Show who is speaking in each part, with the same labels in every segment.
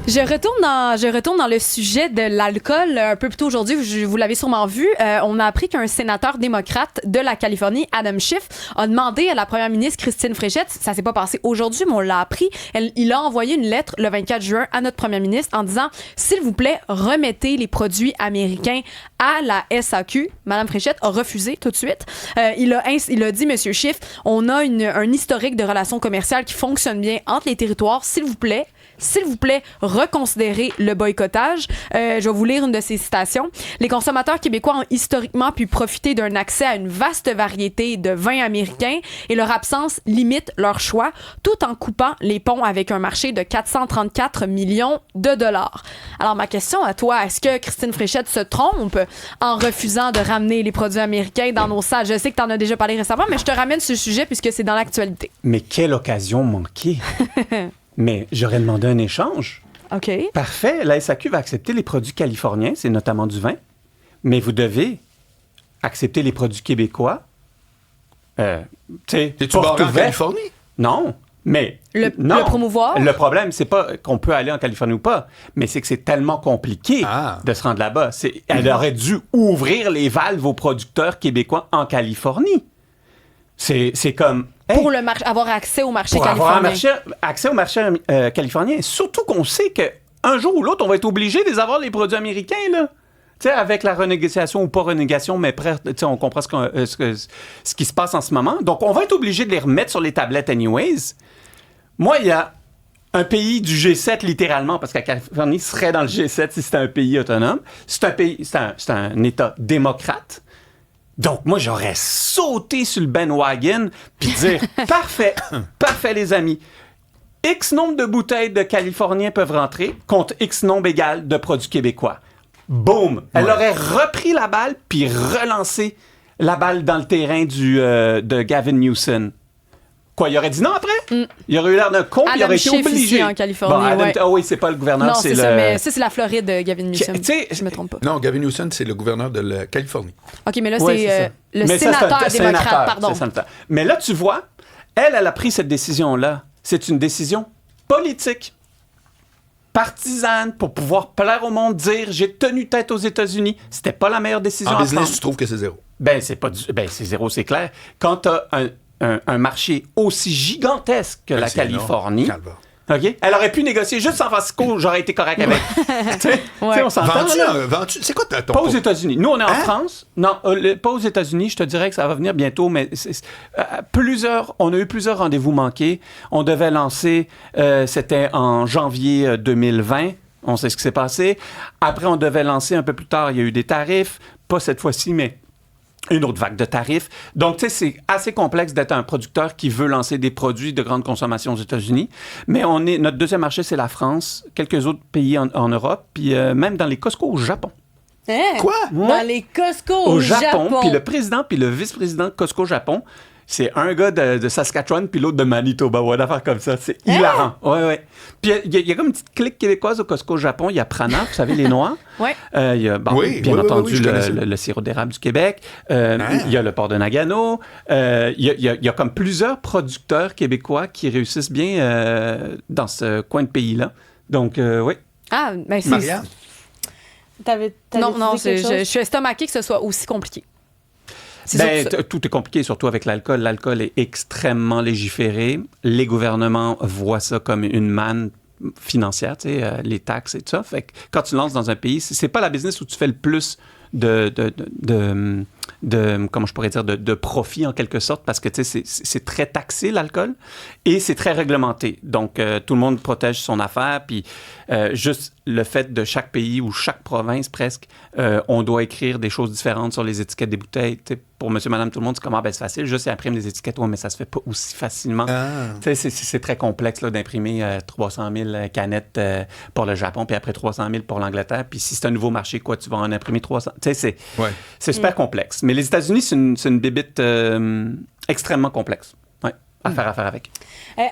Speaker 1: Je retourne dans le sujet de l'alcool un peu plus tôt aujourd'hui. Vous l'avez sûrement vu. On a appris qu'un sénateur démocrate de la Californie, Adam Schiff, a demandé à la première ministre Christine Fréchette, ça s'est pas passé aujourd'hui, mais on l'a appris, il a envoyé une lettre le 24 juin à notre première ministre en disant « S'il vous plaît, remettez les produits américains à la SAQ ». Madame Fréchette a refusé tout de suite. Il a dit, Monsieur Schiff, on a un historique de relations commerciales qui fonctionne bien entre les territoires. S'il vous plaît, reconsidérez le boycottage. Je vais vous lire une de ces citations. Les consommateurs québécois ont historiquement pu profiter d'un accès à une vaste variété de vins américains et leur absence limite leur choix, tout en coupant les ponts avec un marché de 434 millions de dollars. Alors, ma question à toi, est-ce que Christine Fréchette se trompe en refusant de ramener les produits américains dans nos salles? Je sais que tu en as déjà parlé récemment, mais je te ramène ce sujet puisque c'est dans l'actualité.
Speaker 2: Mais quelle occasion manquée! Mais j'aurais demandé un échange.
Speaker 1: OK.
Speaker 2: Parfait. La SAQ va accepter les produits californiens, c'est notamment du vin. Mais vous devez accepter les produits québécois.
Speaker 3: T'es-tu barré en Californie?
Speaker 2: Non. Mais
Speaker 1: le promouvoir?
Speaker 2: Le problème, c'est pas qu'on peut aller en Californie ou pas, mais c'est que c'est tellement compliqué de se rendre là-bas. Elle aurait dû ouvrir les valves aux producteurs québécois en Californie. C'est comme...
Speaker 1: Pour avoir accès au marché californien.
Speaker 2: Pour avoir accès au marché californien. Surtout qu'on sait qu'un jour ou l'autre, on va être obligé de les avoir, les produits américains, là. Tu sais, avec la renégociation ou pas renégociation, mais on comprend ce qui se passe en ce moment. Donc, on va être obligé de les remettre sur les tablettes anyways. Moi, il y a un pays du G7, littéralement, parce que la Californie serait dans le G7 si c'était un pays autonome. C'est un État démocrate. Donc, moi, j'aurais sauté sur le bandwagon puis dire parfait, les amis. X nombre de bouteilles de Californiens peuvent rentrer contre X nombre égal de produits québécois. Boum! Elle aurait repris la balle puis relancé la balle dans le terrain de Gavin Newsom. Quoi, il aurait dit non après? Il aurait eu l'air d'un con puis il aurait été obligé.
Speaker 1: En Californie,
Speaker 2: oui, c'est pas le gouverneur,
Speaker 1: non,
Speaker 2: c'est
Speaker 1: ça, mais ça, c'est la Floride de Gavin Newsom. Je me trompe pas.
Speaker 3: Non, Gavin Newsom, c'est le gouverneur de la Californie.
Speaker 1: OK, mais là, c'est le sénateur démocrate, pardon.
Speaker 2: Mais là, tu vois, elle a pris cette décision-là. C'est une décision politique, partisane, pour pouvoir plaire au monde, dire « J'ai tenu tête aux États-Unis ». C'était pas la meilleure décision
Speaker 3: en
Speaker 2: à
Speaker 3: business,
Speaker 2: prendre.
Speaker 3: tu trouves que c'est zéro?
Speaker 2: C'est zéro, c'est clair. Quand t'as un marché aussi gigantesque que la Californie. OK? Elle aurait pu négocier juste San Francisco, j'aurais été correct avec. On s'entend.
Speaker 3: Vendu, c'est quoi ton...
Speaker 2: Pas aux États-Unis. Nous, on est en France. Non, pas aux États-Unis. Je te dirais que ça va venir bientôt, mais on a eu plusieurs rendez-vous manqués. On devait lancer, c'était en janvier 2020. On sait ce qui s'est passé. Après, on devait lancer un peu plus tard. Il y a eu des tarifs. Pas cette fois-ci, mais une autre vague de tarifs. Donc, tu sais, c'est assez complexe d'être un producteur qui veut lancer des produits de grande consommation aux États-Unis. Mais notre deuxième marché, c'est la France, quelques autres pays en Europe, puis même dans les Costco au Japon.
Speaker 1: Hein?
Speaker 3: Quoi?
Speaker 1: Dans les Costco
Speaker 2: au Japon. Puis le président puis le vice-président de Costco Japon, c'est un gars de Saskatchewan puis l'autre de Manitoba. Ouais, d'affaires comme ça. C'est hilarant. Ouais. Puis il y a comme une petite clique québécoise au Costco Japon. Il y a Prana, vous savez, les Noirs.
Speaker 1: Ouais.
Speaker 2: Il y a, bien entendu, le sirop d'érable du Québec. Il y a le port de Nagano. Il y a comme plusieurs producteurs québécois qui réussissent bien dans ce coin de pays-là. Donc, oui.
Speaker 1: Ah, mais c'est...
Speaker 3: Marianne?
Speaker 1: Non, je suis estomaquée que ce soit aussi compliqué.
Speaker 2: Tout est compliqué, surtout avec l'alcool. L'alcool est extrêmement légiféré. Les gouvernements voient ça comme une manne financière, tu sais, les taxes et tout ça. Fait que quand tu lances dans un pays, c'est pas la business où tu fais le plus de comment je pourrais dire, de profit en quelque sorte, parce que tu sais, c'est très taxé l'alcool et c'est très réglementé. Donc, tout le monde protège son affaire, puis juste le fait de chaque pays ou chaque province presque, on doit écrire des choses différentes sur les étiquettes des bouteilles. Tu sais, pour monsieur, madame, tout le monde, c'est comment? C'est facile, juste ils impriment des étiquettes, mais ça se fait pas aussi facilement. Tu sais, c'est très complexe là, d'imprimer 300 000 canettes pour le Japon, puis après 300 000 pour l'Angleterre, puis si c'est un nouveau marché, tu vas en imprimer 300. Tu sais, c'est super complexe. Mais les États-Unis, c'est une bébite extrêmement complexe. Ouais. à faire affaire avec.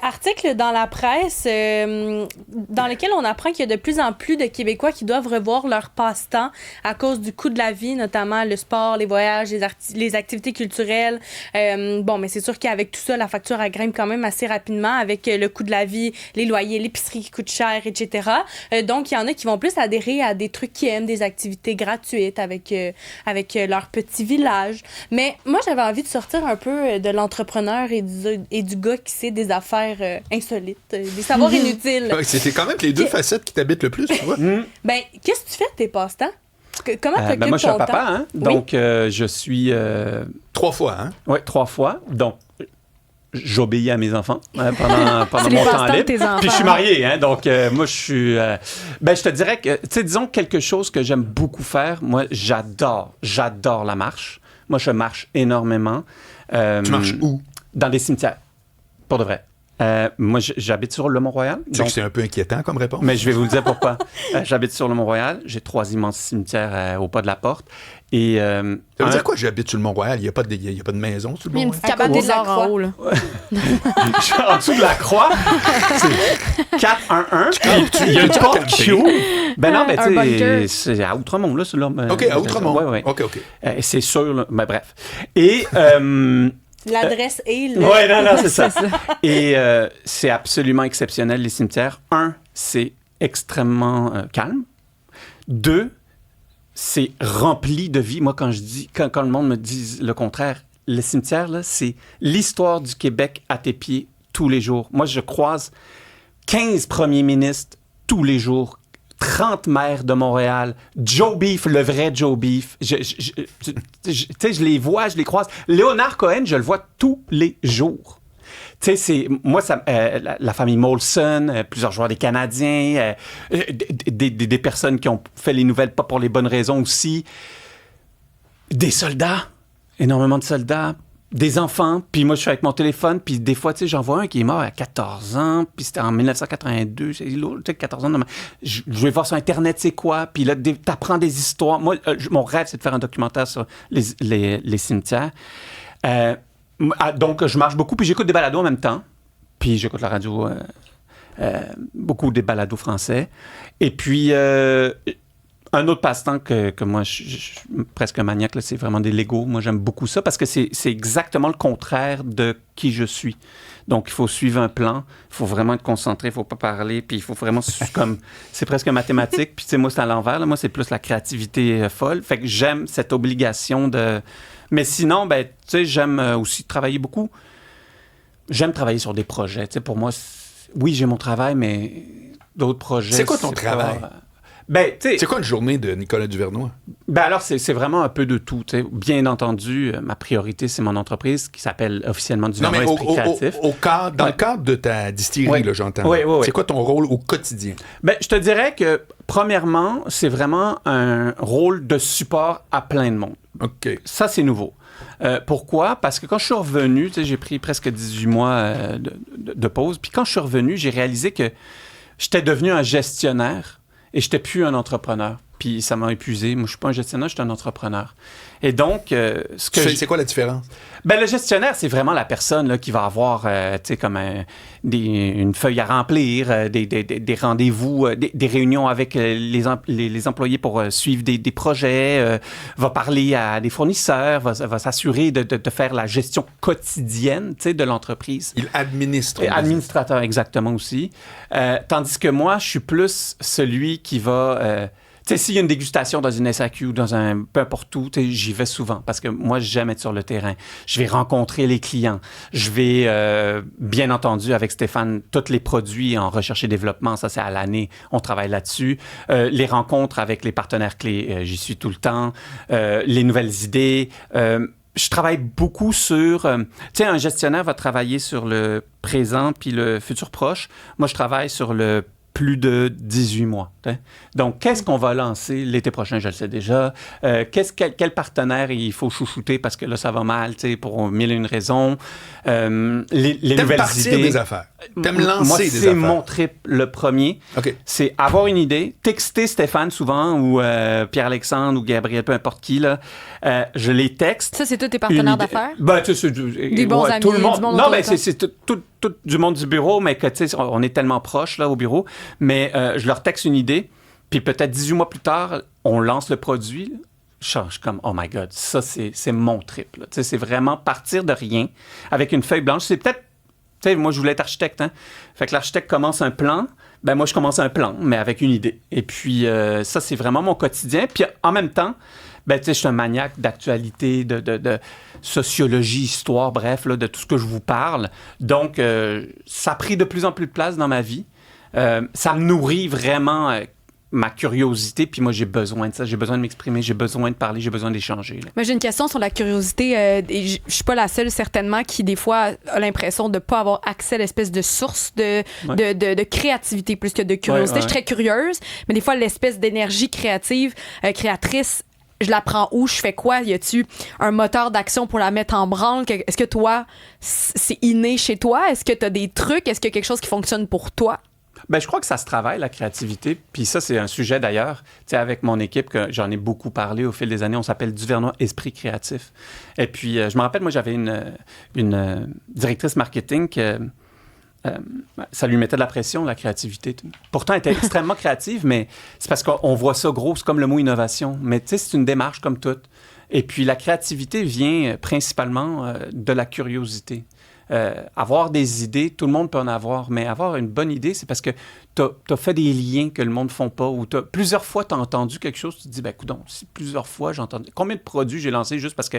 Speaker 4: Article dans la presse dans lequel on apprend qu'il y a de plus en plus de Québécois qui doivent revoir leur passe-temps à cause du coût de la vie, notamment le sport, les voyages, les activités culturelles. Mais c'est sûr qu'avec tout ça, la facture elle grimpe quand même assez rapidement avec le coût de la vie, les loyers, l'épicerie qui coûte cher, etc. Donc, il y en a qui vont plus adhérer à des trucs qu'ils aiment, des activités gratuites avec leur petit village. Mais moi, j'avais envie de sortir un peu de l'entrepreneur et du gars qui sait des affaires insolites, des savoirs inutiles.
Speaker 3: Ouais, c'était quand même les deux facettes qui t'habitent le plus, tu vois.
Speaker 4: Ben, qu'est-ce que tu fais de tes passe-temps? Comment t'occupes
Speaker 2: moi, je suis un
Speaker 4: ton
Speaker 2: papa,
Speaker 4: temps?
Speaker 2: hein? Donc, je suis...
Speaker 3: 3 fois, hein?
Speaker 2: Oui, 3 fois. Donc, j'obéis à mes enfants pendant
Speaker 1: C'est les
Speaker 2: mon temps
Speaker 1: passe-temps de
Speaker 2: libre.
Speaker 1: tes enfants.
Speaker 2: Puis je suis marié, hein? Donc, moi, je suis... je te dirais que, tu sais, disons quelque chose que j'aime beaucoup faire. Moi, j'adore la marche. Moi, je marche énormément.
Speaker 3: Tu marches où?
Speaker 2: Dans des cimetières, pour de vrai. Moi, j'habite sur le Mont-Royal.
Speaker 3: Tu sais que c'est un peu inquiétant comme réponse.
Speaker 2: Mais je vais vous le dire pourquoi. J'habite sur le Mont-Royal. J'ai 3 immenses cimetières au pas de la porte. Et,
Speaker 3: ça veut dire quoi, j'habite sur le Mont-Royal? Il n'y a pas de maison sur le
Speaker 1: Il y a une
Speaker 3: Mont-Royal?
Speaker 1: petite cabane
Speaker 4: côté
Speaker 1: des
Speaker 4: de la
Speaker 1: arts en
Speaker 4: croix.
Speaker 1: haut, là.
Speaker 2: Je suis en dessous de la croix. C'est 411. Il y a une porte qui ouvre. Ben non, mais
Speaker 1: Un
Speaker 2: tu
Speaker 1: bunker.
Speaker 2: sais, c'est à Outremont, là.
Speaker 3: OK, à Outremont.
Speaker 2: Oui, oui.
Speaker 3: OK.
Speaker 2: C'est sûr, là. Mais bref. Et...
Speaker 4: L'adresse est là.
Speaker 2: Oui, non, c'est ça. Et c'est absolument exceptionnel, les cimetières. 1, c'est extrêmement calme. 2, c'est rempli de vie. Moi, quand le monde me dit le contraire, le cimetière, là, c'est l'histoire du Québec à tes pieds tous les jours. Moi, je croise 15 premiers ministres tous les jours. 30 maires de Montréal, Joe Beef, le vrai Joe Beef. Tu sais, je les vois, je les croise. Léonard Cohen, je le vois tous les jours. Tu sais, c'est moi, la famille Molson, plusieurs joueurs des Canadiens, des personnes qui ont fait les nouvelles pas pour les bonnes raisons aussi. Des soldats, énormément de soldats. Des enfants, puis moi, je suis avec mon téléphone, puis des fois, tu sais, j'en vois un qui est mort à 14 ans, puis c'était en 1982, c'est lourd, tu sais, 14 ans, je vais voir sur Internet, c'est quoi, puis là, t'apprends des histoires. Moi, mon rêve, c'est de faire un documentaire sur les cimetières. Donc, je marche beaucoup, puis j'écoute des balados en même temps, puis j'écoute la radio, beaucoup des balados français. Et puis... un autre passe-temps que moi, je suis presque maniaque, là, c'est vraiment des Legos. Moi, j'aime beaucoup ça parce que c'est exactement le contraire de qui je suis. Donc, il faut suivre un plan, il faut vraiment être concentré, il ne faut pas parler, puis il faut vraiment... c'est presque mathématique, puis tu sais, moi, c'est à l'envers. Là. Moi, c'est plus la créativité folle. Fait que j'aime cette obligation de... Mais sinon, ben, tu sais, j'aime aussi travailler beaucoup. J'aime travailler sur des projets. Tu sais, pour moi, oui, j'ai mon travail, mais d'autres projets...
Speaker 3: C'est quoi ton travail? C'est quoi une journée de Nicolas Duvernois?
Speaker 2: Ben alors, c'est vraiment un peu de tout. T'sais. Bien entendu, ma priorité, c'est mon entreprise qui s'appelle officiellement Duvernois Esprit Créatif.
Speaker 3: Dans le cadre de ta distillerie, là, j'entends.
Speaker 2: Oui.
Speaker 3: C'est quoi ton rôle au quotidien?
Speaker 2: Ben, je te dirais que, premièrement, c'est vraiment un rôle de support à plein de monde.
Speaker 3: OK.
Speaker 2: Ça, c'est nouveau. Pourquoi? Parce que quand je suis revenu, j'ai pris presque 18 mois de pause, puis quand je suis revenu, j'ai réalisé que j'étais devenu un gestionnaire et je n'étais plus un entrepreneur. Puis ça m'a épuisé. Moi, je ne suis pas un gestionnaire, je suis un entrepreneur. Et donc,
Speaker 3: c'est quoi la différence?
Speaker 2: Ben, le gestionnaire, c'est vraiment la personne là, qui va avoir comme une feuille à remplir, des rendez-vous, des réunions avec les employés pour suivre des projets, va parler à des fournisseurs, va s'assurer de faire la gestion quotidienne de l'entreprise.
Speaker 3: Il administre.
Speaker 2: Administrateur, exactement aussi. Tandis que moi, je suis plus celui qui va... tu sais, s'il y a une dégustation dans une SAQ ou dans un peu importe où, j'y vais souvent parce que moi, j'aime être sur le terrain. Je vais rencontrer les clients. Je vais, bien entendu, avec Stéphane, tous les produits en recherche et développement, ça, c'est à l'année. On travaille là-dessus. Les rencontres avec les partenaires clés, j'y suis tout le temps. Les nouvelles idées. Je travaille beaucoup sur... tu sais, un gestionnaire va travailler sur le présent puis le futur proche. Moi, je travaille sur le plus de 18 mois. T'sais. Donc, qu'est-ce qu'on va lancer l'été prochain? Je le sais déjà. Quel partenaire il faut chouchouter parce que là, ça va mal, pour mille et une raisons. Les nouvelles idées.
Speaker 3: Des affaires. T'aimes lancer
Speaker 2: Moi,
Speaker 3: des
Speaker 2: c'est
Speaker 3: affaires.
Speaker 2: mon trip le premier.
Speaker 3: Okay.
Speaker 2: C'est avoir une idée, texter Stéphane souvent ou Pierre-Alexandre ou Gabriel, peu importe qui, là. Je les texte.
Speaker 1: Ça, c'est tous tes partenaires d'affaires?
Speaker 2: Ben, tu sais,
Speaker 1: des bons amis,
Speaker 2: tout le monde.
Speaker 1: du monde
Speaker 2: Non,
Speaker 1: autour
Speaker 2: mais
Speaker 1: de toi.
Speaker 2: c'est tout du monde du bureau, mais que, tu sais, on est tellement proches, là, au bureau. Mais je leur texte une idée, puis peut-être 18 mois plus tard, on lance le produit. Je suis comme, oh my God, ça, c'est mon trip. Là. Tu sais, c'est vraiment partir de rien avec une feuille blanche. C'est peut-être, tu sais, moi, je voulais être architecte, hein. Fait que l'architecte commence un plan. Ben moi, je commence un plan, mais avec une idée. Et puis, ça, c'est vraiment mon quotidien. Puis, en même temps, ben, tu sais, je suis un maniaque d'actualité, de sociologie, histoire, bref, là, de tout ce que je vous parle. Donc, ça a pris de plus en plus de place dans ma vie. Ça me nourrit vraiment ma curiosité, puis moi, j'ai besoin de ça. J'ai besoin de m'exprimer, j'ai besoin de parler, j'ai besoin d'échanger. Là.
Speaker 1: Moi, j'ai une question sur la curiosité. Et je suis pas la seule, certainement, qui, des fois, a l'impression de pas avoir accès à l'espèce de source de créativité plus que de curiosité.
Speaker 2: Ouais.
Speaker 1: Je suis très curieuse, mais des fois, l'espèce d'énergie créative, créatrice, je la prends où? Je fais quoi? Y a-tu un moteur d'action pour la mettre en branle? Est-ce que toi, c'est inné chez toi? Est-ce que tu as des trucs? Est-ce qu'il y a quelque chose qui fonctionne pour toi?
Speaker 2: Ben, je crois que ça se travaille, la créativité. Puis ça, c'est un sujet d'ailleurs. Tu sais, avec mon équipe, que j'en ai beaucoup parlé au fil des années, on s'appelle Duvernois Esprit Créatif. Et puis, je me rappelle, moi, j'avais une directrice marketing que ça lui mettait de la pression, la créativité. Pourtant, elle était extrêmement créative, mais c'est parce qu'on voit ça gros, c'est comme le mot innovation. Mais tu sais, c'est une démarche comme toute. Et puis, la créativité vient principalement de la curiosité. Avoir des idées, tout le monde peut en avoir, mais avoir une bonne idée, c'est parce que tu as fait des liens que le monde ne font pas, ou plusieurs fois, tu as entendu quelque chose, tu te dis, ben coudonc, si plusieurs fois j'ai entendu... Combien de produits j'ai lancés juste parce que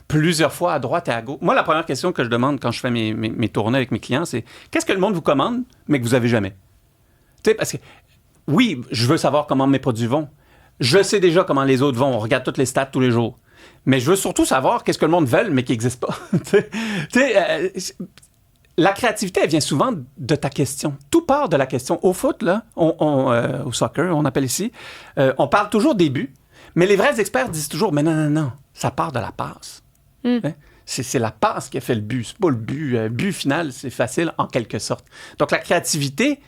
Speaker 2: plusieurs fois, à droite et à gauche... Moi, la première question que je demande quand je fais mes tournées avec mes clients, c'est qu'est-ce que le monde vous commande, mais que vous n'avez jamais? Tu sais, parce que, oui, je veux savoir comment mes produits vont. Je sais déjà comment les autres vont. On regarde toutes les stats tous les jours. Mais je veux surtout savoir qu'est-ce que le monde veut, mais qui n'existe pas. La créativité, elle vient souvent de ta question. Tout part de la question. Au foot, là, au soccer, on appelle ici, on parle toujours des buts, mais les vrais experts disent toujours, mais non, ça part de la passe. C'est la passe qui a fait le but. C'est pas le but. Le but final, c'est facile en quelque sorte. Donc, la créativité,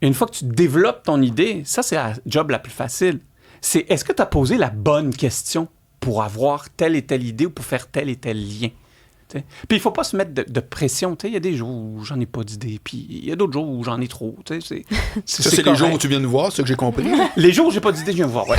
Speaker 2: une fois que tu développes ton idée, ça, c'est la job la plus facile. C'est est-ce que tu as posé la bonne question pour avoir telle et telle idée ou pour faire tel et tel lien? T'sais. Puis il ne faut pas se mettre de pression. Il y a des jours où j'en ai pas d'idée, puis il y a d'autres jours où j'en ai trop.
Speaker 3: Ça, c'est les jours où tu viens nous voir, c'est ce que j'ai compris.
Speaker 2: Les jours où j'ai pas d'idée, je viens vous voir, ouais.